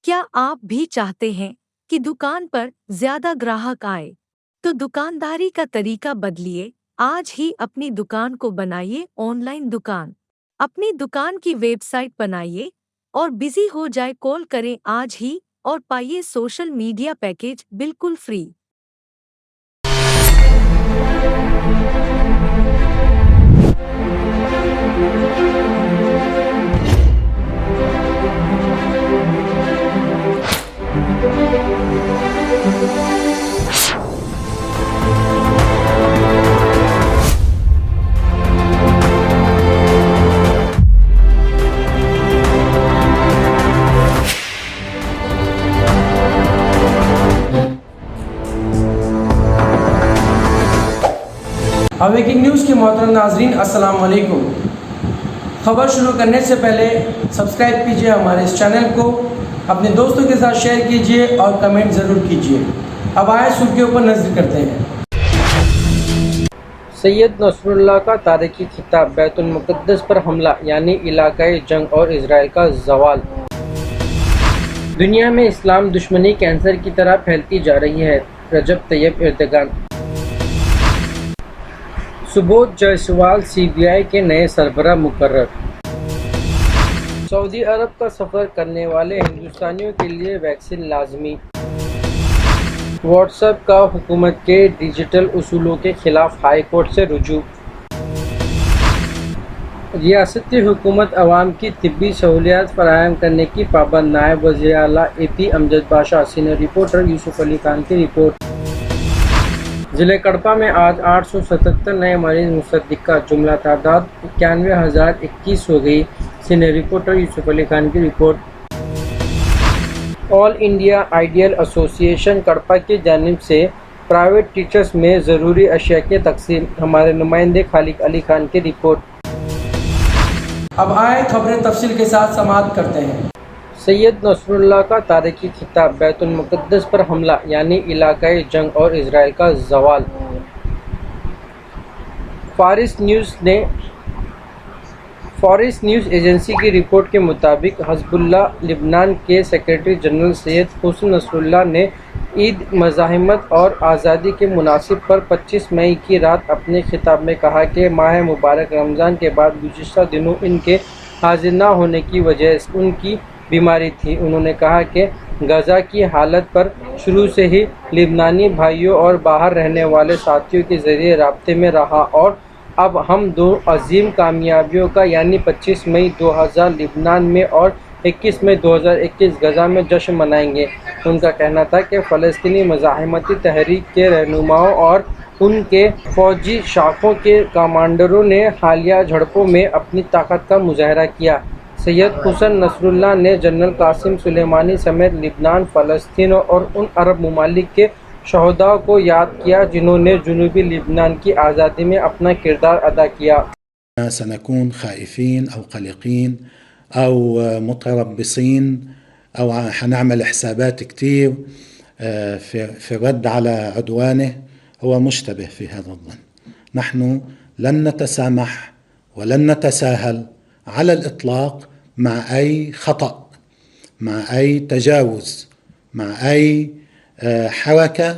کیا آپ بھی چاہتے ہیں کہ دکان پر زیادہ گراہک آئے؟ تو دکانداری کا طریقہ بدلیے، آج ہی اپنی دکان کو بنائیے آن لائن دکان۔ اپنی دکان کی ویب سائٹ بنائیے اور بزی ہو جائے، کال کریں آج ہی اور پائیے سوشل میڈیا پیکیج بالکل فری۔ اویکنگ نیوز کے محترم ناظرین، السلام علیکم۔ خبر شروع کرنے سے پہلے سبسکرائب کیجیے ہمارے اس چینل کو، اپنے دوستوں کے ساتھ شیئر کیجیے اور کمنٹ ضرور کیجیے۔ اب آئے سرخیوں پر نظر کرتے ہیں۔ سید نصر اللہ کا تاریخی خطاب، بیت المقدس پر حملہ یعنی علاقائی جنگ اور اسرائیل کا زوال۔ دنیا میں اسلام دشمنی کینسر کی طرح پھیلتی جا رہی ہے، رجب Tayyip Erdogan. Subodh جائسوال C B آئی کے نئے سربراہ مقرر۔ سعودی عرب کا سفر کرنے والے ہندوستانیوں کے لیے ویکسین لازمی۔ واٹس ایپ کا حکومت کے ڈیجیٹل اصولوں کے خلاف ہائی کورٹ سے رجوع۔ ریاستی حکومت عوام کی طبی سہولیات فراہم کرنے کی پابند، نائب وزیر اعلیٰ اے پی امجد باشا۔ سینئر رپورٹر یوسف علی خان کی رپورٹ۔ ضلع کڑپا میں آج 877 نئے مریض مصدقہ، جملہ تعداد 91,021 ہو گئی۔ سینئر رپورٹر یوسف علی خان کی رپورٹ۔ آل انڈیا آئیڈیل ایسوسی ایشن کڑپا کی جانب سے پرائیویٹ ٹیچرز میں ضروری اشیاء کی تقسیم، ہمارے نمائندے خالق علی خان کی رپورٹ۔ اب آئے خبریں تفصیل کے ساتھ سماعت کرتے ہیں۔ سید نصر اللہ کا تاریخی خطاب، بیت المقدس پر حملہ یعنی علاقائی جنگ اور اسرائیل کا زوال۔ فارس نیوز ایجنسی کی رپورٹ کے مطابق حزب اللہ لبنان کے سیکرٹری جنرل سید حسن نصر اللہ نے عید مزاحمت اور آزادی کے مناسب پر 25 مئی کی رات اپنے خطاب میں کہا کہ ماہ مبارک رمضان کے بعد گزشتہ دنوں ان کے حاضر نہ ہونے کی وجہ ان کی بیماری تھی۔ انہوں نے کہا کہ غزہ کی حالت پر شروع سے ہی لبنانی بھائیوں اور باہر رہنے والے ساتھیوں کے ذریعے رابطے میں رہا اور اب ہم دو عظیم کامیابیوں کا یعنی 25 مئی 2000 لبنان میں اور 21 مئی 2021 غزہ میں جشن منائیں گے۔ ان کا کہنا تھا کہ فلسطینی مزاحمتی تحریک کے رہنماؤں اور ان کے فوجی شاخوں کے کمانڈروں نے حالیہ جھڑپوں میں اپنی طاقت کا مظاہرہ کیا۔ سید حسن نصر اللہ نے جنرل قاسم سلیمانی سمیت لبنان، فلسطین اور ان عرب ممالک کے شہداء کو یاد کیا جنہوں نے جنوبی لبنان کی آزادی میں اپنا کردار ادا کیا۔ سنكون خائفين أو قلقين أو متربصين أو حنعمل حسابات كتير في الرد على عدوانه، هو مشتبه في هذا الظن. نحن لن نتسامح ولن نتساهل على الإطلاق مع أي خطأ، مع أي تجاوز، مع أي حركة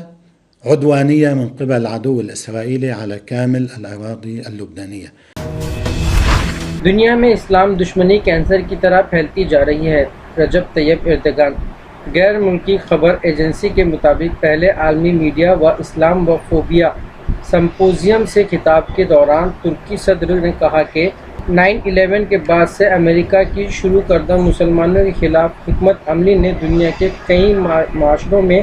عدوانية من قبل العدو الإسرائيلي على كامل الأراضي اللبنانية۔ دنیا میں اسلام دشمنی کینسر کی طرح پھیلتی جا رہی ہے، رجب طیب ایردوان۔ غیر ملکی خبر ایجنسی کے مطابق پہلے عالمی میڈیا و اسلام و فوبیا سمپوزیم سے خطاب کے دوران ترکی صدر نے کہا کہ 9/11 کے بعد سے امریکہ کی شروع کردہ مسلمانوں کے خلاف حکمت عملی نے دنیا کے کئی معاشروں میں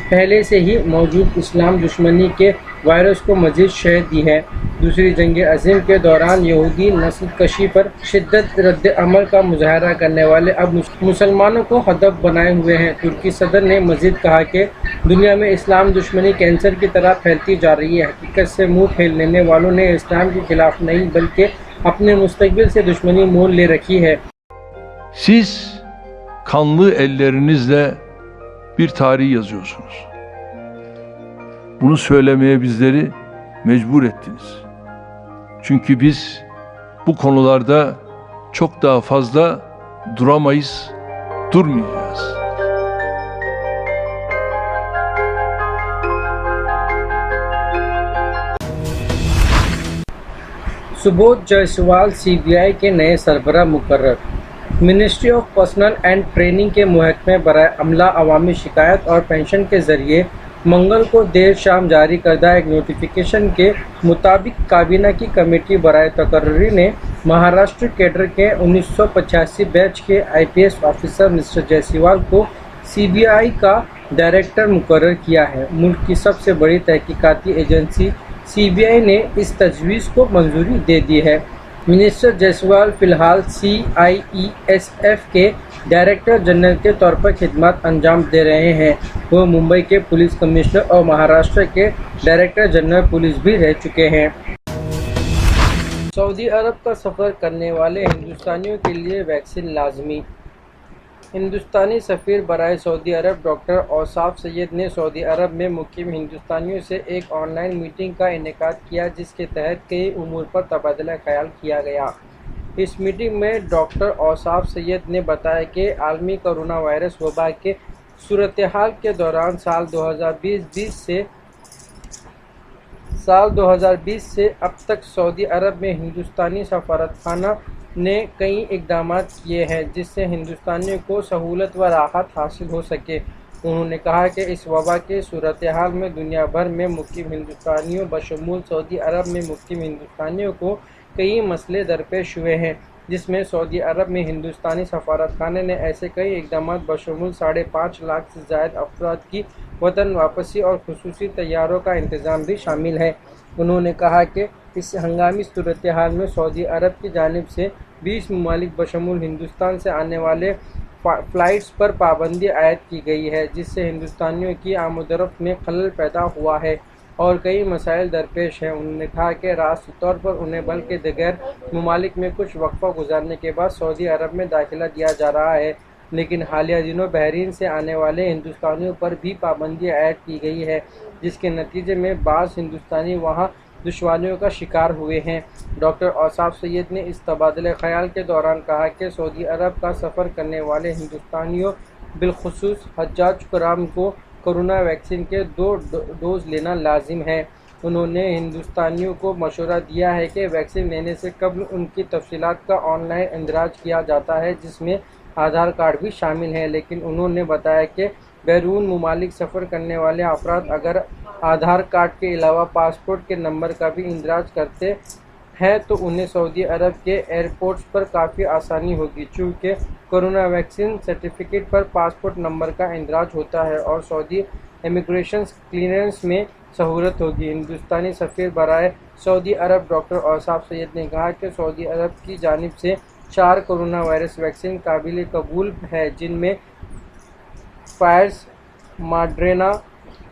پہلے سے ہی موجود اسلام دشمنی کے وائرس کو مزید شہ دی ہے۔ دوسری جنگ عظیم کے دوران یہودی نسل کشی پر شدید رد عمل کا مظاہرہ کرنے والے اب مسلمانوں کو ہدف بنائے ہوئے ہیں۔ ترکی صدر نے مزید کہا کہ دنیا میں اسلام دشمنی کینسر کی طرح پھیلتی جا رہی ہے۔ حقیقت سے منہ پھیر لینے والوں نے اسلام کے خلاف نہیں بلکہ اپنے مستقبل سے دشمنی مول لے رکھی ہے۔ Siz kanlı ellerinizle bir tarih yazıyorsunuz. Bunu söylemeye bizleri mecbur ettiniz. Çünkü biz bu konularda çok daha fazla duramayız, durmayacağız. Subodh جائسوال CBI کے نئے سربراہ مقرر۔ Ministry of personal and training کے محکمہ برائے عملہ، عوامی شکایات اور پنشن کے ذریعے منگل کو دیر شام جاری کردہ ایک نوٹیفیکیشن کے مطابق کابینہ کی کمیٹی برائے تقرری نے مہاراشٹر کیڈر کے 1985 بیچ کے IPS آفیسر مسٹر جیسوال کو CBI کا ڈائریکٹر مقرر کیا ہے۔ ملک کی سب سے بڑی تحقیقاتی ایجنسی CBI نے اس تجویز کو منظوری دے دی ہے۔ مسٹر جیسوال فی الحال CIESF کے ڈائریکٹر جنرل کے طور پر خدمات انجام دے رہے ہیں۔ وہ ممبئی کے پولیس کمشنر اور مہاراشٹر کے ڈائریکٹر جنرل پولیس بھی رہ چکے ہیں۔ سعودی عرب کا سفر کرنے والے ہندوستانیوں کے لیے ویکسین لازمی۔ ہندوستانی سفیر برائے سعودی عرب ڈاکٹر اوصاف سید نے سعودی عرب میں مقیم ہندوستانیوں سے ایک آن لائن میٹنگ کا انعقاد کیا، جس کے تحت کئی امور پر تبادلہ خیال کیا گیا۔ اس میٹنگ میں ڈاکٹر اوصاف سید نے بتایا کہ عالمی کرونا وائرس وبا کے صورتحال کے دوران سال 2020 سے اب تک سعودی عرب میں ہندوستانی سفارتخانہ نے کئی اقدامات کیے ہیں جس سے ہندوستانیوں کو سہولت و راحت حاصل ہو سکے۔ انہوں نے کہا کہ اس وبا کے صورتحال میں دنیا بھر میں مقیم ہندوستانیوں بشمول سعودی عرب میں مقیم ہندوستانیوں کو کئی مسئلے درپیش ہوئے ہیں، جس میں سعودی عرب میں ہندوستانی سفارتخانے نے ایسے کئی اقدامات بشمول 5.5 لاکھ سے زائد افراد کی وطن واپسی اور خصوصی طیاروں کا انتظام بھی شامل ہے۔ انہوں نے کہا کہ اس ہنگامی صورتحال میں سعودی عرب کی جانب سے 20 ممالک بشمول ہندوستان سے آنے والے فلائٹس پر پابندی عائد کی گئی ہے، جس سے ہندوستانیوں کی آمد و رفت میں خلل پیدا ہوا ہے اور کئی مسائل درپیش ہیں۔ انہوں نے کہا کہ راستہ طور پر انہیں بلکہ دیگر ممالک میں کچھ وقفہ گزارنے کے بعد سعودی عرب میں داخلہ دیا جا رہا ہے، لیکن حالیہ دنوں بحرین سے آنے والے ہندوستانیوں پر بھی پابندی عائد کی گئی ہے، جس کے نتیجے میں بعض ہندوستانی وہاں دشواریوں کا شکار ہوئے ہیں۔ ڈاکٹر اوصاف سید نے اس تبادلہ خیال کے دوران کہا کہ سعودی عرب کا سفر کرنے والے ہندوستانیوں بالخصوص حجاج کرام کو کورونا ویکسین کے 2 ڈوز لینا لازم ہے۔ انہوں نے ہندوستانیوں کو مشورہ دیا ہے کہ ویکسین لینے سے قبل ان کی تفصیلات کا آن لائن اندراج کیا جاتا ہے، جس میں آدھار کارڈ بھی شامل ہے، لیکن انہوں نے بتایا کہ بیرون ممالک سفر کرنے والے افراد اگر آدھار کارڈ کے علاوہ پاسپورٹ کے نمبر کا بھی اندراج کرتے ہیں تو انہیں سعودی عرب کے ایئرپورٹس پر کافی آسانی ہوگی، چونکہ کورونا ویکسین سرٹیفکیٹ پر پاسپورٹ نمبر کا اندراج ہوتا ہے اور سعودی امیگریشن کلیئرنس میں سہولت ہوگی۔ ہندوستانی سفیر برائے سعودی عرب ڈاکٹر اوصاف سید نے کہا کہ سعودی عرب کی جانب سے 4 کورونا وائرس ویکسین قابل قبول ہے، جن میں فائزر، ماڈرنا،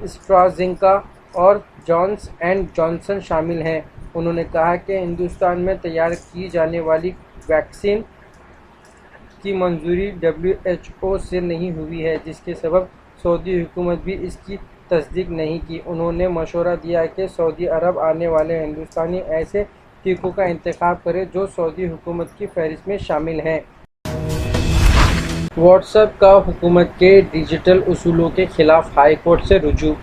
اسٹرازینکا اور جانسن اینڈ جانسن شامل ہیں۔ انہوں نے کہا کہ ہندوستان میں تیار کی جانے والی ویکسین کی منظوری WHO سے نہیں ہوئی ہے، جس کے سبب سعودی حکومت بھی اس کی تصدیق نہیں کی۔ انہوں نے مشورہ دیا کہ سعودی عرب آنے والے ہندوستانی ایسے ٹیکوں کا انتخاب کریں جو سعودی حکومت کی فہرست میں شامل ہیں۔ واٹس ایپ کا حکومت کے ڈیجیٹل اصولوں کے خلاف ہائی کورٹ سے رجوع۔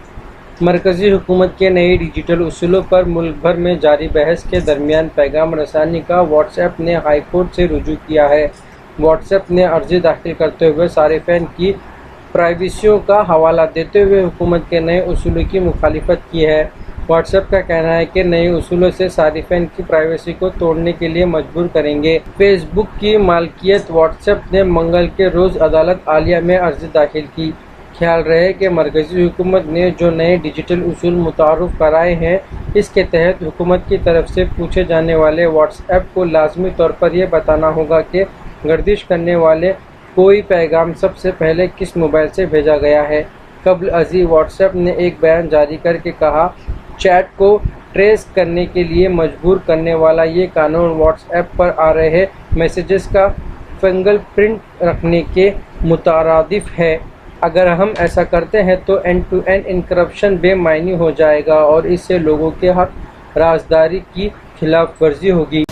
مرکزی حکومت کے نئے ڈیجیٹل اصولوں پر ملک بھر میں جاری بحث کے درمیان پیغام رسانی کا واٹس ایپ نے ہائی کورٹ سے رجوع کیا ہے۔ واٹس ایپ نے عرضی داخل کرتے ہوئے صارفین کی پرائیویسیوں کا حوالہ دیتے ہوئے حکومت کے نئے اصولوں کی مخالفت کی ہے۔ واٹس ایپ کا کہنا ہے کہ نئے اصولوں سے صارفین کی پرائیویسی کو توڑنے کے لیے مجبور کریں گے۔ فیس بک کی مالکیت واٹس ایپ نے منگل کے روز عدالت عالیہ میں عرضی داخل کی۔ خیال رہے کہ مرکزی حکومت نے جو نئے ڈیجیٹل اصول متعارف کرائے ہیں، اس کے تحت حکومت کی طرف سے پوچھے جانے والے واٹس ایپ کو لازمی طور پر یہ بتانا ہوگا کہ گردش کرنے والے کوئی پیغام سب سے پہلے کس موبائل سے بھیجا گیا ہے۔ قبل ازیں واٹس ایپ نے ایک بیان جاری کر کے کہا، چیٹ کو ٹریس کرنے کے لیے مجبور کرنے والا یہ قانون واٹس ایپ پر آ رہے میسیجز کا فنگر پرنٹ رکھنے کے مترادف ہے۔ اگر ہم ایسا کرتے ہیں تو اینڈ ٹو اینڈ انکرپشن بے معنی ہو جائے گا اور اس سے لوگوں کے حق رازداری کی خلاف ورزی ہوگی۔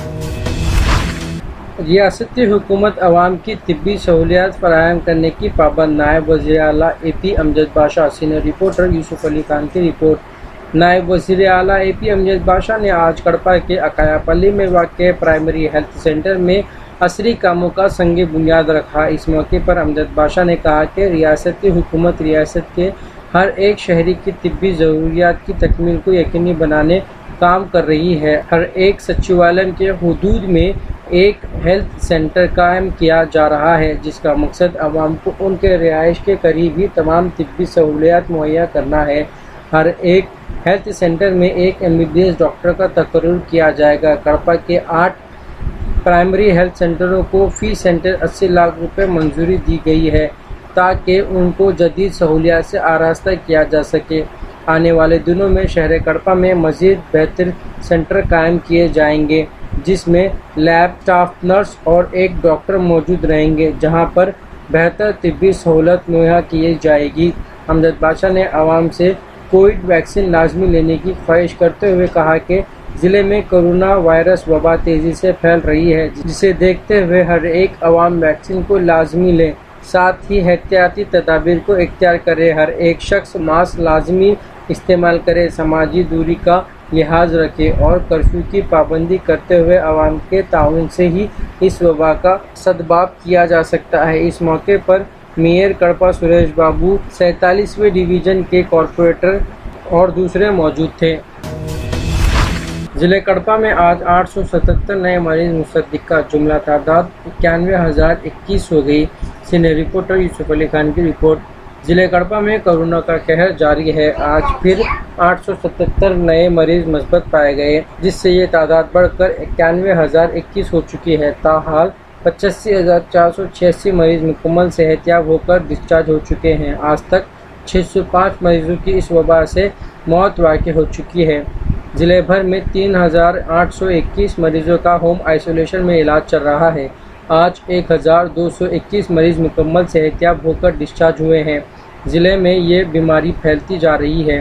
ریاستی حکومت عوام کی طبی سہولیات فراہم کرنے کی پابند۔ نائب وزیر اعلیٰ AP امجد باشا۔ سینئر رپورٹر یوسف علی خان کی رپورٹ۔ نائب وزیر اعلیٰ AP امجد بادشاہ نے آج کڑپا کے اکایا پلی میں واقع پرائمری ہیلتھ سینٹر میں عصری کاموں کا سنگ بنیاد رکھا۔ اس موقع پر امجد بادشاہ نے کہا کہ ریاست کی حکومت ریاست کے ہر ایک شہری کی طبی ضروریات کی تکمیل کو یقینی بنانے کام کر رہی ہے۔ ہر ایک سچیوالم کے حدود میں ایک ہیلتھ سینٹر قائم کیا جا رہا ہے، جس کا مقصد عوام کو ان کے رہائش کے قریب ہی تمام طبی سہولیات مہیا کرنا ہے۔ ہر ایک ہیلتھ سینٹر میں ایک MBBS ڈاکٹر کا تقرر کیا جائے گا۔ کڑپا کے 8 پرائمری ہیلتھ سینٹروں کو فی سینٹر 80 لاکھ روپے منظوری دی گئی ہے تاکہ ان کو جدید سہولیات سے آراستہ کیا جا سکے۔ آنے والے دنوں میں شہر کڑپا میں مزید بہتر سینٹر قائم کیے جائیں گے، جس میں لیب، اسٹاف نرس اور ایک ڈاکٹر موجود رہیں گے، جہاں پر بہتر طبی سہولت مہیا کی جائے گی۔ امجد بادشاہ نے عوام سے کووڈ ویکسین لازمی لینے کی خواہش کرتے ہوئے کہا کہ ضلع میں کورونا وائرس وبا تیزی سے پھیل رہی ہے، جسے دیکھتے ہوئے ہر ایک عوام ویکسین کو لازمی لے، ساتھ ہی احتیاطی تدابیر کو اختیار کرے، ہر ایک شخص ماسک لازمی استعمال کرے، سماجی دوری کا لحاظ رکھے اور کرفیو کی پابندی کرتے ہوئے عوام کے تعاون سے ہی اس وبا کا سدباب کیا جا سکتا ہے۔ اس موقع پر میئر کڑپا سریش بابو، 47ویں ڈویژن کے کارپوریٹر اور دوسرے موجود تھے۔ ضلع کڑپا میں آج 877 نئے مریض مصدقہ، جملہ تعداد 91,021 ہو گئی۔ سینئر رپورٹر یوسف علی خان کی رپورٹ۔ ضلع کڑپا میں کورونا کا قہر جاری ہے۔ آج پھر 877 نئے مریض مثبت پائے گئے، جس سے یہ تعداد بڑھ کر 91,021 ہو چکی ہے۔ تاحال 85,486 مریض مکمل صحت یاب ہو کر ڈسچارج ہو چکے ہیں۔ آج تک 605 مریضوں کی اس وبا سے موت واقع ہو چکی ہے۔ ضلع بھر میں 3,821 مریضوں کا ہوم آئسولیشن میں علاج چل رہا ہے۔ آج 1,221 مریض مکمل صحت یاب ہو کر ڈسچارج ہوئے ہیں۔ ضلع میں یہ بیماری پھیلتی جا رہی ہے۔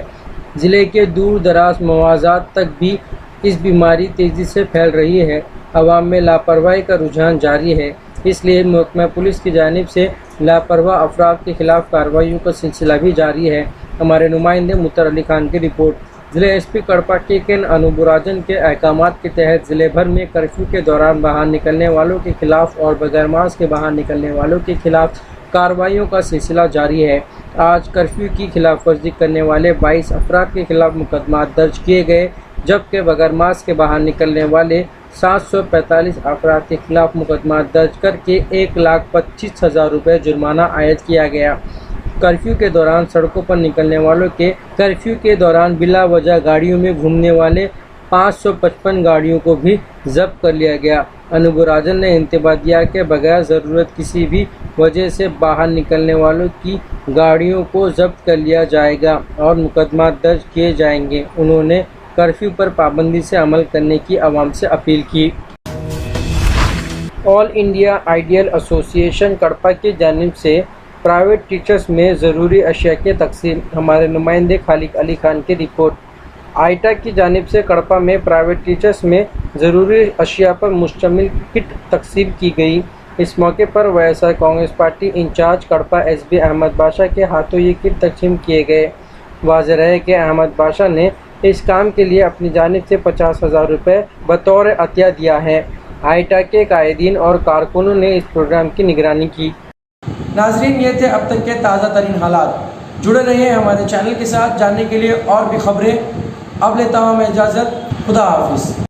ضلع کے دور دراز مواضعات تک بھی اس بیماری تیزی سے پھیل رہی ہے۔ عوام میں لاپرواہی کا رجحان جاری ہے، اس لیے محکمہ پولیس کی جانب سے لاپرواہ افراد کے خلاف کارروائیوں کا سلسلہ بھی جاری ہے۔ ہمارے نمائندے مطر علی خان کی رپورٹ۔ ضلع SP کڑپا KN انوبراجن کے احکامات کے تحت ضلع بھر میں کرفیو کے دوران باہر نکلنے والوں کے خلاف اور بغیر ماسک کے باہر نکلنے والوں کے خلاف کارروائیوں کا سلسلہ جاری ہے۔ آج کرفیو کی خلاف ورزی کرنے والے 22 افراد کے خلاف مقدمات درج کیے گئے، جبکہ بغیر ماسک کے باہر نکلنے والے 745 افراد کے خلاف مقدمات درج کر کے 1,25,000 روپے جرمانہ عائد کیا گیا۔ کرفیو کے دوران سڑکوں پر نکلنے والوں کے کرفیو کے دوران بلا وجہ گاڑیوں میں گھومنے والے 555 گاڑیوں کو بھی ضبط کر لیا گیا۔ انوبراجن نے انتباہ دیا کہ بغیر ضرورت کسی بھی وجہ سے باہر نکلنے والوں کی گاڑیوں کو ضبط کر لیا جائے گا اور مقدمات درج کیے جائیں گے۔ انہوں نے کرفیو پر پابندی سے عمل کرنے کی عوام سے اپیل کی۔ آل انڈیا آئیڈیل ایسوسی ایشن کڑپا کی جانب سے پرائیویٹ ٹیچرز میں ضروری اشیاء کی تقسیم۔ ہمارے نمائندے خالق علی خان کی رپورٹ۔ آئیٹا کی جانب سے کڑپا میں پرائیویٹ ٹیچرز میں ضروری اشیاء پر مشتمل کٹ تقسیم کی گئی۔ اس موقع پر WSR Congress party in charge Kadapa SB Ahmad Badshah کے ہاتھوں یہ کٹ تقسیم کیے گئے۔ واضح رہے کہ احمد بادشاہ نے اس کام کے لیے اپنی جانب سے 50,000 روپے بطور عطیہ دیا ہے۔ آئیٹا کے قائدین اور کارکنوں نے اس پروگرام کی نگرانی کی۔ ناظرین، یہ تھے اب تک کے تازہ ترین حالات۔ جڑے رہیے ہمارے چینل کے ساتھ جاننے کے لیے اور بھی خبریں۔ اب لیتا ہوں میں اجازت۔ خدا حافظ۔